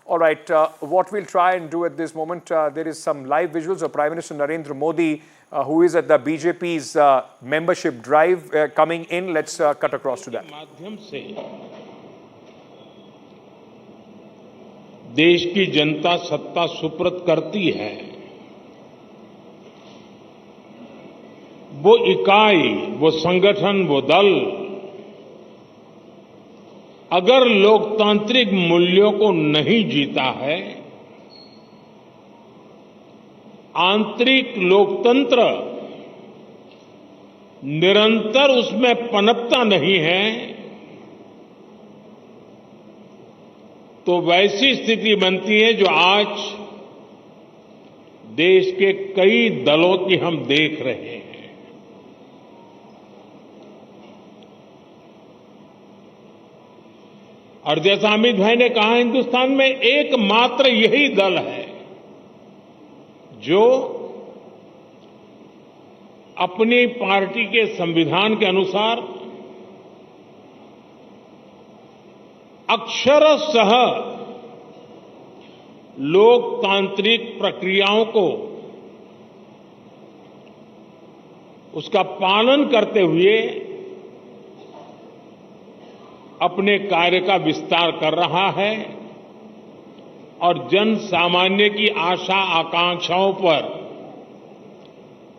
All right, what we'll try and do at this moment, there is some live visuals of Prime Minister Narendra Modi, who is at the BJP's membership drive coming in. Let's cut across to that. माध्यम से देश की जनता सत्ता सुप्रत करती है। वो इकाई, वो संगठन, वो दल अगर लोकतांत्रिक मूल्यों को नहीं जीता है, आंतरिक लोकतंत्र निरंतर उसमें पनपता नहीं है, तो वैसी स्थिति बनती है जो आज देश के कई दलों की हम देख रहे हैं। और जैसा अमित भाई ने कहा, हिंदुस्तान में एकमात्र यही दल है जो अपनी पार्टी के संविधान के अनुसार अक्षरशः लोकतांत्रिक प्रक्रियाओं को उसका पालन करते हुए अपने कार्य का विस्तार कर रहा है और जन सामान्य की आशा आकांक्षाओं पर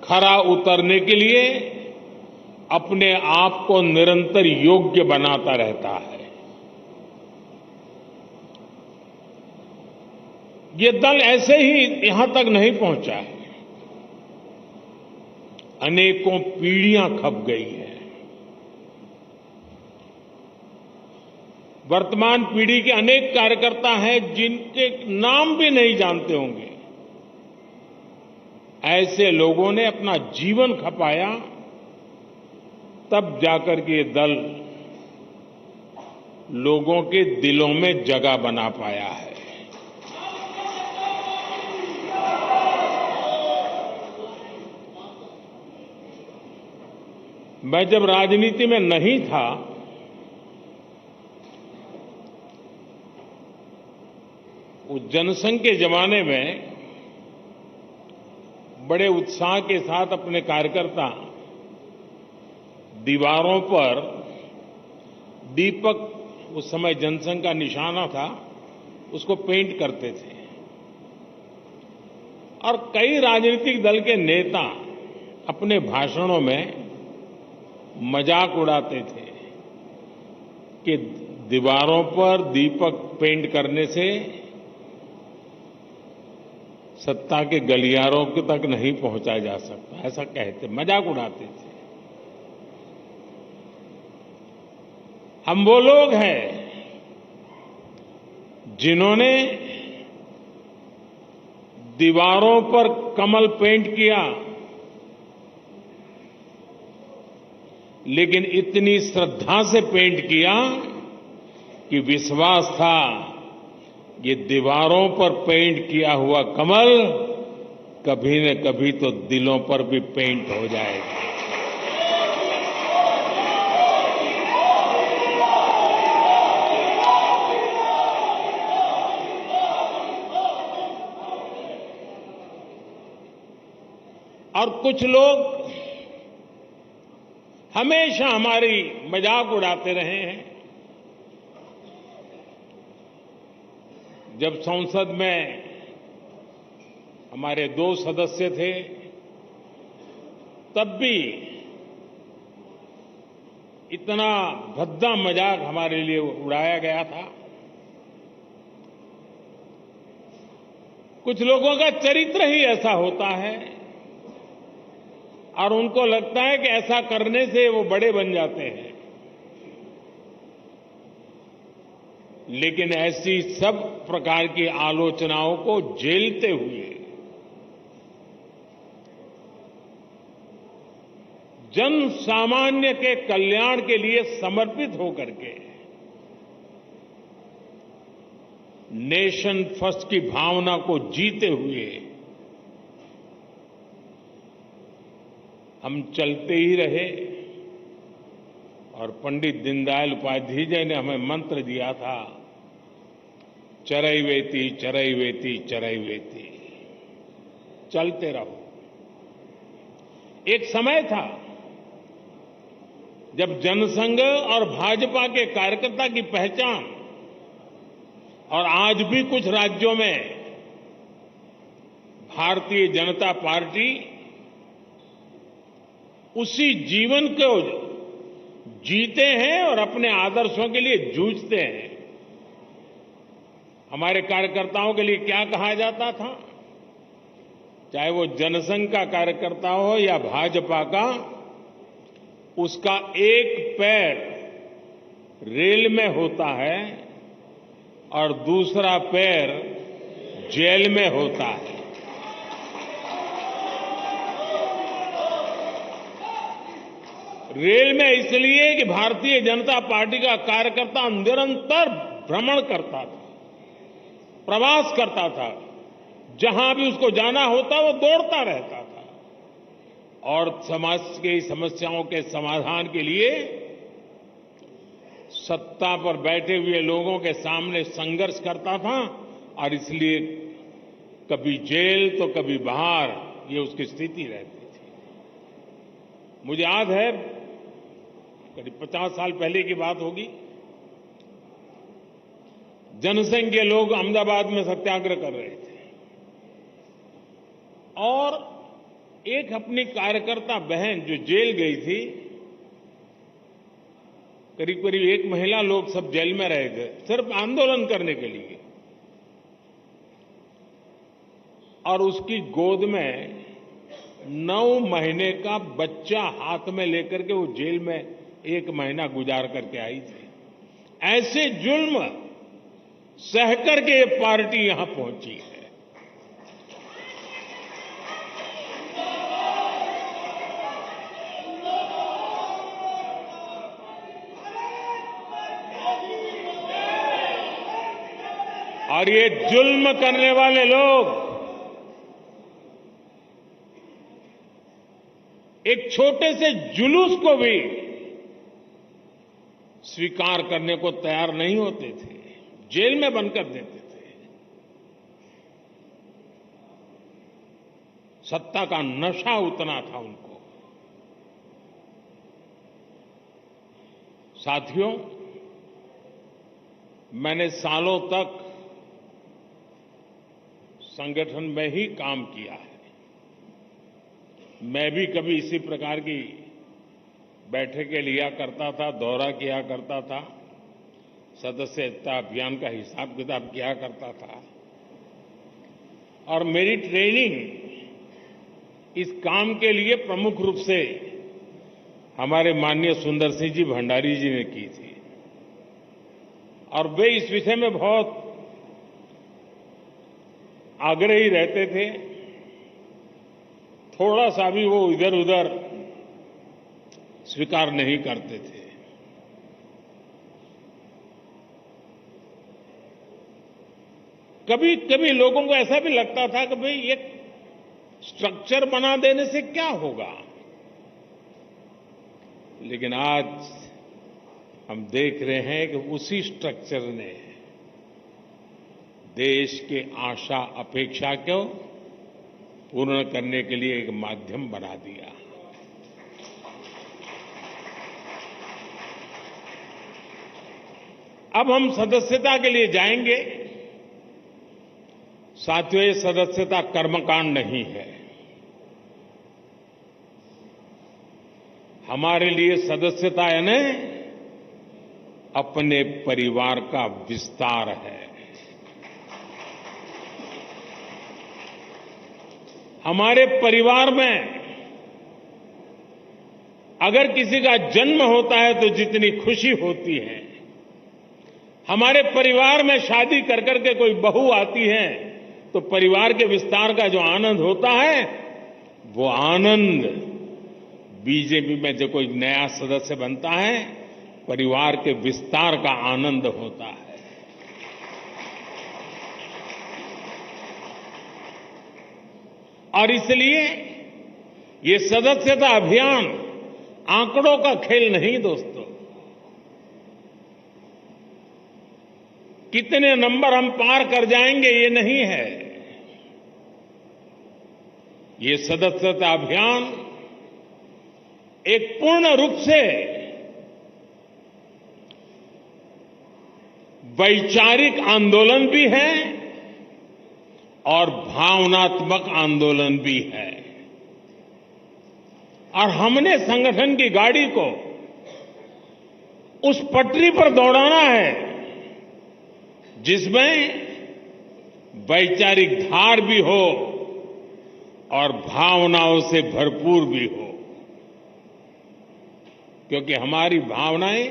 खरा उतरने के लिए अपने आप को निरंतर योग्य बनाता रहता है। ये दल ऐसे ही यहां तक नहीं पहुंचा है, अनेकों पीढ़ियां खप गई है। वर्तमान पीढ़ी के अनेक कार्यकर्ता हैं जिनके नाम भी नहीं जानते होंगे। ऐसे लोगों ने अपना जीवन खपाया, तब जाकर के ये दल लोगों के दिलों में जगह बना पाया है। मैं जब राजनीति में नहीं था, उस जनसंघ के जमाने में बड़े उत्साह के साथ अपने कार्यकर्ता दीवारों पर दीपक, उस समय जनसंघ का निशाना था, उसको पेंट करते थे। और कई राजनीतिक दल के नेता अपने भाषणों में मजाक उड़ाते थे कि दीवारों पर दीपक पेंट करने से सत्ता के गलियारों तक नहीं पहुंचा जा सकता, ऐसा कहते, मजाक उड़ाते थे। हम वो लोग हैं जिन्होंने दीवारों पर कमल पेंट किया, लेकिन इतनी श्रद्धा से पेंट किया कि विश्वास था ये दीवारों पर पेंट किया हुआ कमल कभी न कभी तो दिलों पर भी पेंट हो जाएगा। और कुछ लोग हमेशा हमारी मजाक उड़ाते रहे हैं। जब संसद में हमारे 2 सदस्य थे, तब भी इतना भद्दा मजाक हमारे लिए उड़ाया गया था। कुछ लोगों का चरित्र ही ऐसा होता है और उनको लगता है कि ऐसा करने से वो बड़े बन जाते हैं। लेकिन ऐसी सब प्रकार की आलोचनाओं को झेलते हुए जन सामान्य के कल्याण के लिए समर्पित होकर के नेशन फर्स्ट की भावना को जीते हुए हम चलते ही रहे। और पंडित दीनदयाल उपाध्याय जी ने हमें मंत्र दिया था, चरैवेति चरैवेति चरैवेति, चलते रहो। एक समय था जब जनसंघ और भाजपा के कार्यकर्ता की पहचान, और आज भी कुछ राज्यों में भारतीय जनता पार्टी उसी जीवन को जीते हैं और अपने आदर्शों के लिए जूझते हैं। हमारे कार्यकर्ताओं के लिए क्या कहा जाता था, चाहे वो जनसंघ का कार्यकर्ता हो या भाजपा का, उसका एक पैर रेल में होता है और दूसरा पैर जेल में होता है। रेल में इसलिए कि भारतीय जनता पार्टी का कार्यकर्ता निरंतर भ्रमण करता था, प्रवास करता था, जहां भी उसको जाना होता वो दौड़ता रहता था और समाज की समस्याओं के समाधान के लिए सत्ता पर बैठे हुए लोगों के सामने संघर्ष करता था, और इसलिए कभी जेल तो कभी बाहर, ये उसकी स्थिति रहती थी। मुझे याद है करीब 50 साल पहले की बात होगी, जनसंघ के लोग अहमदाबाद में सत्याग्रह कर रहे थे और एक अपनी कार्यकर्ता बहन जो जेल गई थी, करीब करीब 1 महिला लोग सब जेल में रहे थे सिर्फ आंदोलन करने के लिए, और उसकी गोद में 9 महीने का बच्चा हाथ में लेकर के वो जेल में 1 महीना गुजार करके आई थी। ऐसे जुल्म सह करके ये पार्टी यहां पहुंची है। और ये जुल्म करने वाले लोग एक छोटे से जुलूस को भी स्वीकार करने को तैयार नहीं होते थे, जेल में बंद कर देते थे। सत्ता का नशा उतना था उनको। साथियों, मैंने सालों तक संगठन में ही काम किया है। मैं भी कभी इसी प्रकार की बैठकें लिया करता था, दौरा किया करता था, सदस्यता अभियान का हिसाब किताब किया करता था, और मेरी ट्रेनिंग इस काम के लिए प्रमुख रूप से हमारे माननीय सुंदर सिंह जी भंडारी जी ने की थी, और वे इस विषय में बहुत आग्रही रहते थे। थोड़ा सा भी वो इधर उधर स्वीकार नहीं करते थे। कभी कभी लोगों को ऐसा भी लगता था कि भाई एक स्ट्रक्चर बना देने से क्या होगा, लेकिन आज हम देख रहे हैं कि उसी स्ट्रक्चर ने देश के आशा अपेक्षा को पूर्ण करने के लिए एक माध्यम बना दिया। अब हम सदस्यता के लिए जाएंगे। साथियों, ये सदस्यता कर्मकांड नहीं है। हमारे लिए सदस्यता यानी अपने परिवार का विस्तार है। हमारे परिवार में अगर किसी का जन्म होता है तो जितनी खुशी होती है, हमारे परिवार में शादी कर करके कोई बहू आती है तो परिवार के विस्तार का जो आनंद होता है, वो आनंद बीजेपी में जो कोई नया सदस्य बनता है, परिवार के विस्तार का आनंद होता है। और इसलिए ये सदस्यता अभियान आंकड़ों का खेल नहीं दोस्तों। कितने नंबर हम पार कर जाएंगे ये नहीं है। ये सदस्यता अभियान एक पूर्ण रूप से वैचारिक आंदोलन भी है और भावनात्मक आंदोलन भी है। और हमने संगठन की गाड़ी को उस पटरी पर दौड़ाना है जिसमें वैचारिक धार भी हो और भावनाओं से भरपूर भी हो, क्योंकि हमारी भावनाएं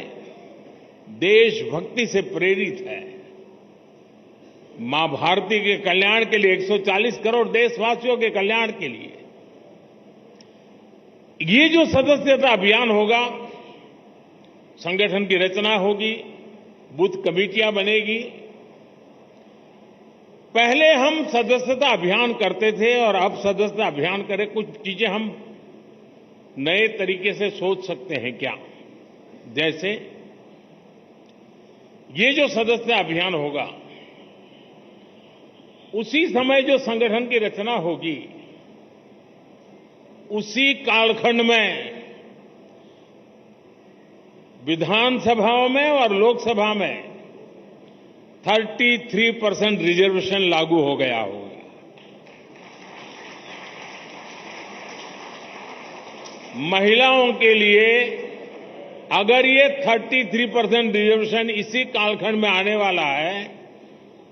देशभक्ति से प्रेरित है। मां भारती के कल्याण के लिए, 140 करोड़ देशवासियों के कल्याण के लिए ये जो सदस्यता अभियान होगा, संगठन की रचना होगी, बूथ कमेटियां बनेगी। पहले हम सदस्यता अभियान करते थे और अब सदस्यता अभियान करें, कुछ चीजें हम नए तरीके से सोच सकते हैं क्या? जैसे ये जो सदस्यता अभियान होगा, उसी समय जो संगठन की रचना होगी, उसी कालखंड में विधानसभाओं में और लोकसभा में 33% रिजर्वेशन लागू हो गया होगा। महिलाओं के लिए अगर ये 33% रिजर्वेशन इसी कालखंड में आने वाला है,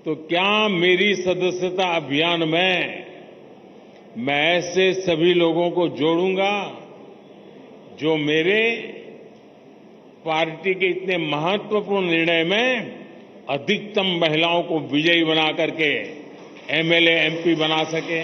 तो क्या मेरी सदस्यता अभियान में मैं ऐसे सभी लोगों को जोड़ूंगा जो मेरे पार्टी के इतने महत्वपूर्ण निर्णय में अधिकतम महिलाओं को विजयी बना करके एमएलए, एमपी बना सके।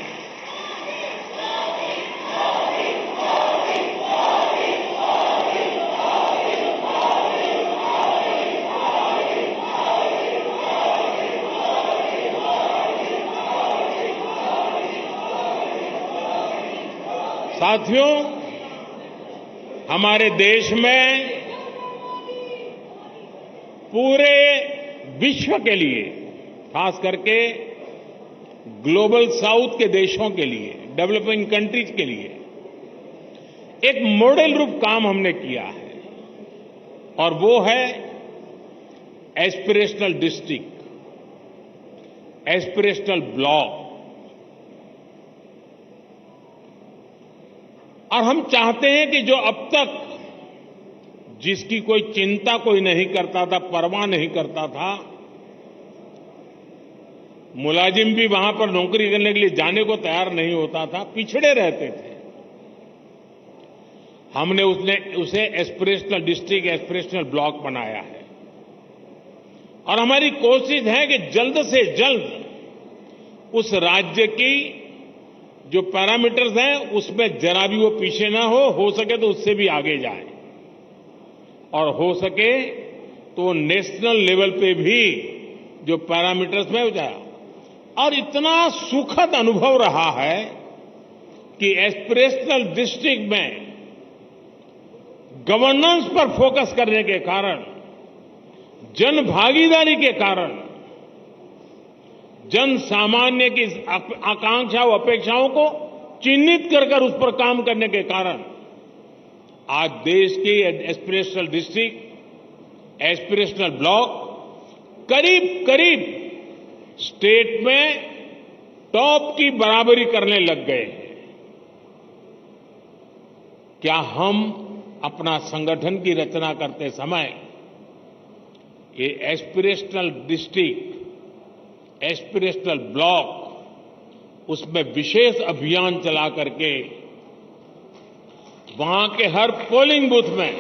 साथियों, हमारे देश में पूरे विश्व के लिए, खास करके ग्लोबल साउथ के देशों के लिए, डेवलपिंग कंट्रीज के लिए एक मॉडल रूप काम हमने किया है, और वो है एस्पिरेशनल डिस्ट्रिक्ट, एस्पिरेशनल ब्लॉक। और हम चाहते हैं कि जो अब तक जिसकी कोई चिंता कोई नहीं करता था, परवाह नहीं करता था, मुलाजिम भी वहां पर नौकरी करने के लिए जाने को तैयार नहीं होता था, पिछड़े रहते थे, हमने उसे एस्पिरेशनल डिस्ट्रिक्ट, एस्पिरेशनल ब्लॉक बनाया है। और हमारी कोशिश है कि जल्द से जल्द उस राज्य की जो पैरामीटर्स हैं उसमें जरा भी वो पीछे ना हो सके तो उससे भी आगे जाए, और हो सके तो नेशनल लेवल पे भी जो पैरामीटर्स में हो जाए। और इतना सुखद अनुभव रहा है कि एस्पिरेशनल डिस्ट्रिक्ट में गवर्नेंस पर फोकस करने के कारण, जन भागीदारी के कारण, जन सामान्य की आकांक्षाओं, अपेक्षाओं को चिन्हित कर उस पर काम करने के कारण आज देश की एस्पिरेशनल डिस्ट्रिक्ट, एस्पिरेशनल ब्लॉक करीब करीब स्टेट में टॉप की बराबरी करने लग गए हैं। क्या हम अपना संगठन की रचना करते समय ये एस्पिरेशनल डिस्ट्रिक्ट, एस्पिरेशनल ब्लॉक, उसमें विशेष अभियान चला करके वहां के हर पोलिंग बूथ में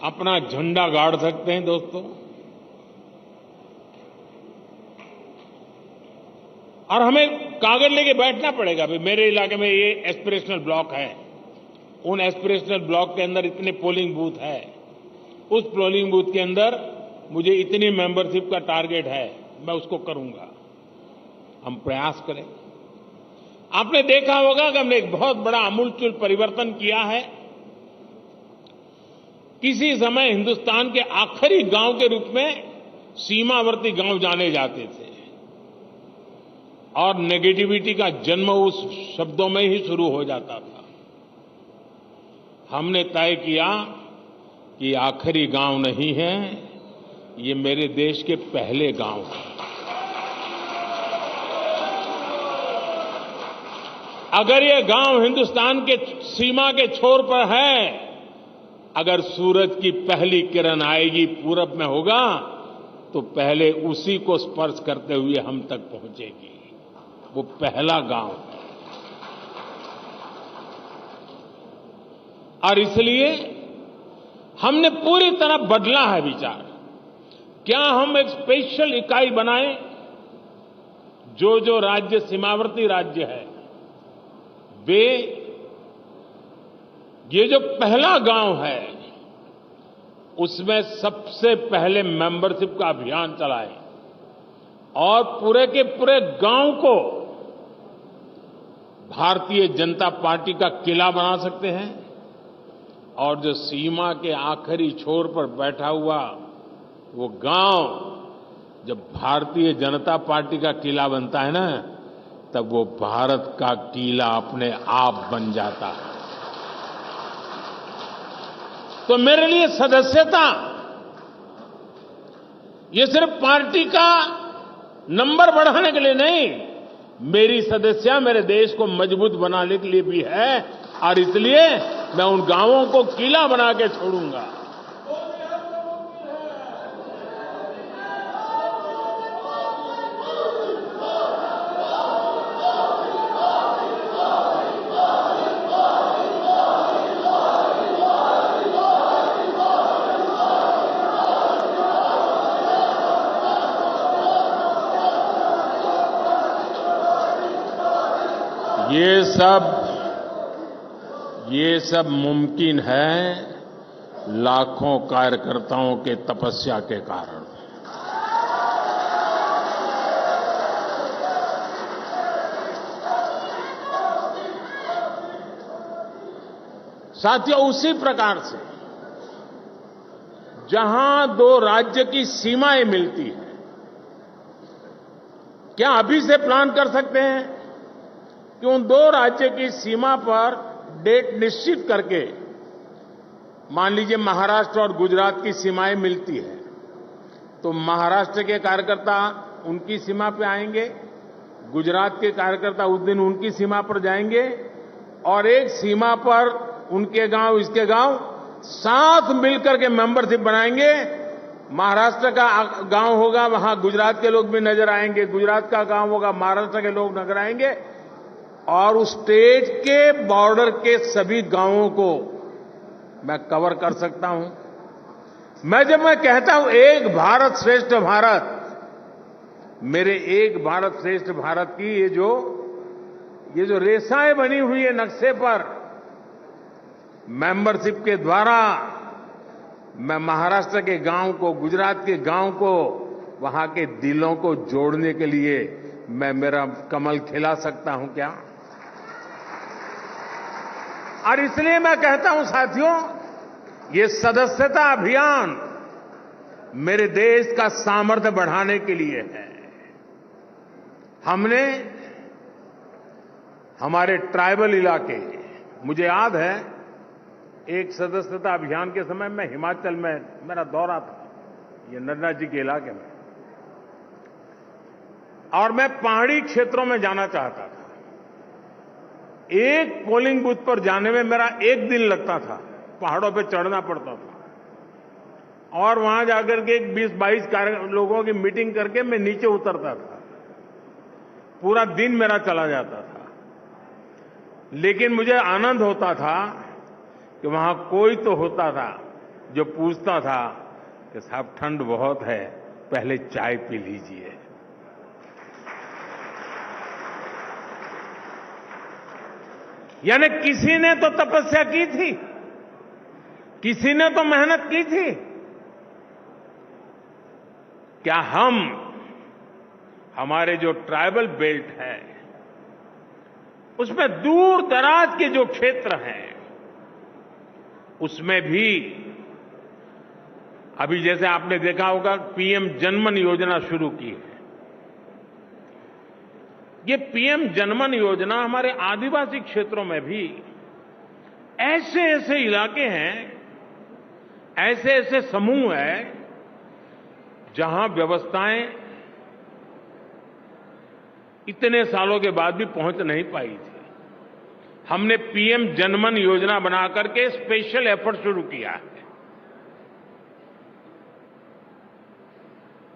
अपना झंडा गाड़ सकते हैं? दोस्तों, और हमें कागज लेके बैठना पड़ेगा, भाई मेरे इलाके में ये एस्पिरेशनल ब्लॉक है, उन एस्पिरेशनल ब्लॉक के अंदर इतने पोलिंग बूथ है, उस पोलिंग बूथ के अंदर मुझे इतनी मेंबरशिप का टारगेट है, मैं उसको करूंगा। हम प्रयास करें। आपने देखा होगा कि हमने एक बहुत बड़ा आमूलचूल परिवर्तन किया है। किसी समय हिंदुस्तान के आखिरी गांव के रूप में सीमावर्ती गांव जाने जाते थे और नेगेटिविटी का जन्म उस शब्दों में ही शुरू हो जाता था। हमने तय किया कि आखिरी गांव नहीं है, ये मेरे देश के पहले गांव हैं। अगर ये गांव हिंदुस्तान के सीमा के छोर पर है, अगर सूरज की पहली किरण आएगी पूरब में होगा तो पहले उसी को स्पर्श करते हुए हम तक पहुंचेगी। वो पहला गांव है। और इसलिए हमने पूरी तरह बदला है विचार। क्या हम एक स्पेशल इकाई बनाएं? जो जो राज्य सीमावर्ती राज्य है वे ये जो पहला गांव है उसमें सबसे पहले मेंबरशिप का अभियान चलाएं और पूरे के पूरे गांव को भारतीय जनता पार्टी का किला बना सकते हैं। और जो सीमा के आखिरी छोर पर बैठा हुआ वो गांव जब भारतीय जनता पार्टी का किला बनता है ना, तब वो भारत का किला अपने आप बन जाता है। तो मेरे लिए सदस्यता ये सिर्फ पार्टी का नंबर बढ़ाने के लिए नहीं, मेरी सदस्यता मेरे देश को मजबूत बनाने के लिए भी है। और इसलिए मैं उन गांवों को किला बना के छोड़ूंगा। ये सब मुमकिन है लाखों कार्यकर्ताओं के तपस्या के कारण। साथियों, उसी प्रकार से जहां दो राज्य की सीमाएं मिलती हैं, क्या अभी से प्लान कर सकते हैं कि उन दो राज्य की सीमा पर डेट निश्चित करके, मान लीजिए महाराष्ट्र और गुजरात की सीमाएं मिलती है तो महाराष्ट्र के कार्यकर्ता उनकी सीमा पे आएंगे, गुजरात के कार्यकर्ता उस दिन उनकी सीमा पर जाएंगे और एक सीमा पर उनके गांव इसके गांव साथ मिलकर के मेंबरशिप बनाएंगे। महाराष्ट्र का गांव होगा, वहां गुजरात के लोग भी नजर आएंगे, गुजरात का गांव होगा, महाराष्ट्र के लोग नजर आएंगे और उस स्टेट के बॉर्डर के सभी गांवों को मैं कवर कर सकता हूं। जब मैं कहता हूं एक भारत श्रेष्ठ भारत, मेरे एक भारत श्रेष्ठ भारत की ये जो रेखाएं बनी हुई है नक्शे पर, मेंबरशिप के द्वारा मैं महाराष्ट्र के गांव को, गुजरात के गांव को, वहां के दिलों को जोड़ने के लिए मैं मेरा कमल खिला सकता हूं क्या? और इसलिए मैं कहता हूं साथियों, ये सदस्यता अभियान मेरे देश का सामर्थ्य बढ़ाने के लिए है। हमने हमारे ट्राइबल इलाके, मुझे याद है एक सदस्यता अभियान के समय मैं हिमाचल में मेरा दौरा था, ये नन्दा जी के इलाके में, और मैं पहाड़ी क्षेत्रों में जाना चाहता था। एक पोलिंग बूथ पर जाने में मेरा एक दिन लगता था, पहाड़ों पे चढ़ना पड़ता था और वहां जाकर के 20-22 लोगों की मीटिंग करके मैं नीचे उतरता था। पूरा दिन मेरा चला जाता था, लेकिन मुझे आनंद होता था कि वहां कोई तो होता था जो पूछता था कि साहब ठंड बहुत है, पहले चाय पी लीजिए। यानी किसी ने तो तपस्या की थी, किसी ने तो मेहनत की थी। क्या हम, हमारे जो ट्राइबल बेल्ट है उसमें दूर दराज के जो क्षेत्र हैं उसमें भी अभी जैसे आपने देखा होगा पीएम जनमन योजना शुरू की है। ये पीएम जनमन योजना हमारे आदिवासी क्षेत्रों में भी ऐसे ऐसे इलाके हैं, ऐसे ऐसे समूह हैं जहां व्यवस्थाएं इतने सालों के बाद भी पहुंच नहीं पाई थी। हमने पीएम जनमन योजना बना करके स्पेशल एफर्ट शुरू किया है।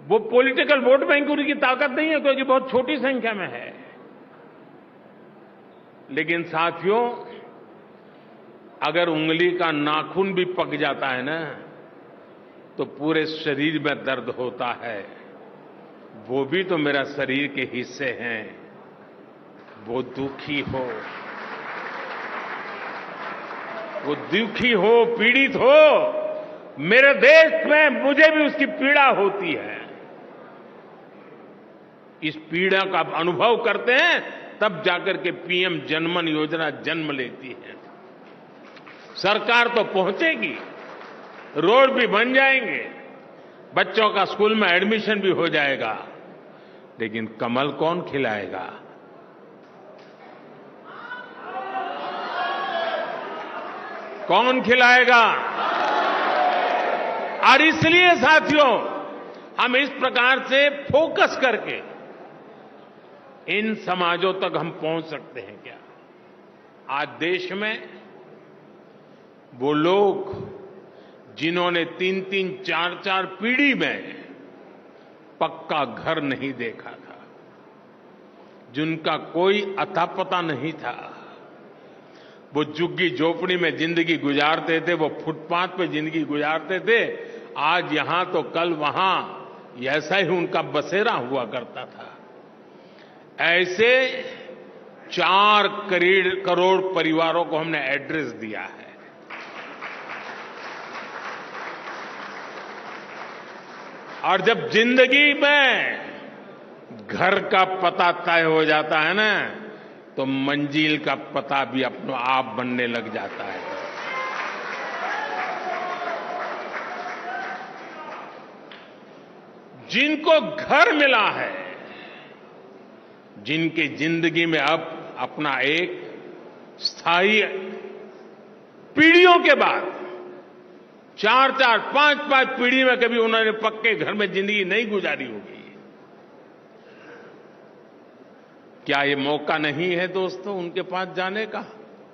वो पॉलिटिकल वोट बैंक की ताकत नहीं है, क्योंकि बहुत छोटी संख्या में है। लेकिन साथियों, अगर उंगली का नाखून भी पक जाता है ना, तो पूरे शरीर में दर्द होता है। वो भी तो मेरा शरीर के हिस्से हैं। वो दुखी हो, वो दुखी हो, पीड़ित हो, मेरे देश में मुझे भी उसकी पीड़ा होती है। इस पीड़ा का अनुभव करते हैं, तब जाकर के पीएम जनमन योजना जन्म लेती है। सरकार तो पहुंचेगी, रोड भी बन जाएंगे, बच्चों का स्कूल में एडमिशन भी हो जाएगा, लेकिन कमल कौन खिलाएगा? कौन खिलाएगा? और इसलिए साथियों, हम इस प्रकार से फोकस करके इन समाजों तक हम पहुंच सकते हैं क्या? आज देश में वो लोग जिन्होंने 3-3, 4-4 पीढ़ी में पक्का घर नहीं देखा था, जिनका कोई अता पता नहीं था, वो झुग्गी झोपड़ी में जिंदगी गुजारते थे, वो फुटपाथ पे जिंदगी गुजारते थे, आज यहां तो कल वहां, ऐसा ही उनका बसेरा हुआ करता था। ऐसे 4 करोड़ परिवारों को हमने एड्रेस दिया है। और जब जिंदगी में घर का पता तय हो जाता है ना, तो मंजिल का पता भी अपने आप बनने लग जाता है। जिनको घर मिला है, जिनकी जिंदगी में अब अपना एक स्थायी, पीढ़ियों के बाद 4-4, 5-5 पीढ़ी में कभी उन्होंने पक्के घर में जिंदगी नहीं गुजारी होगी, क्या ये मौका नहीं है दोस्तों उनके पास जाने का?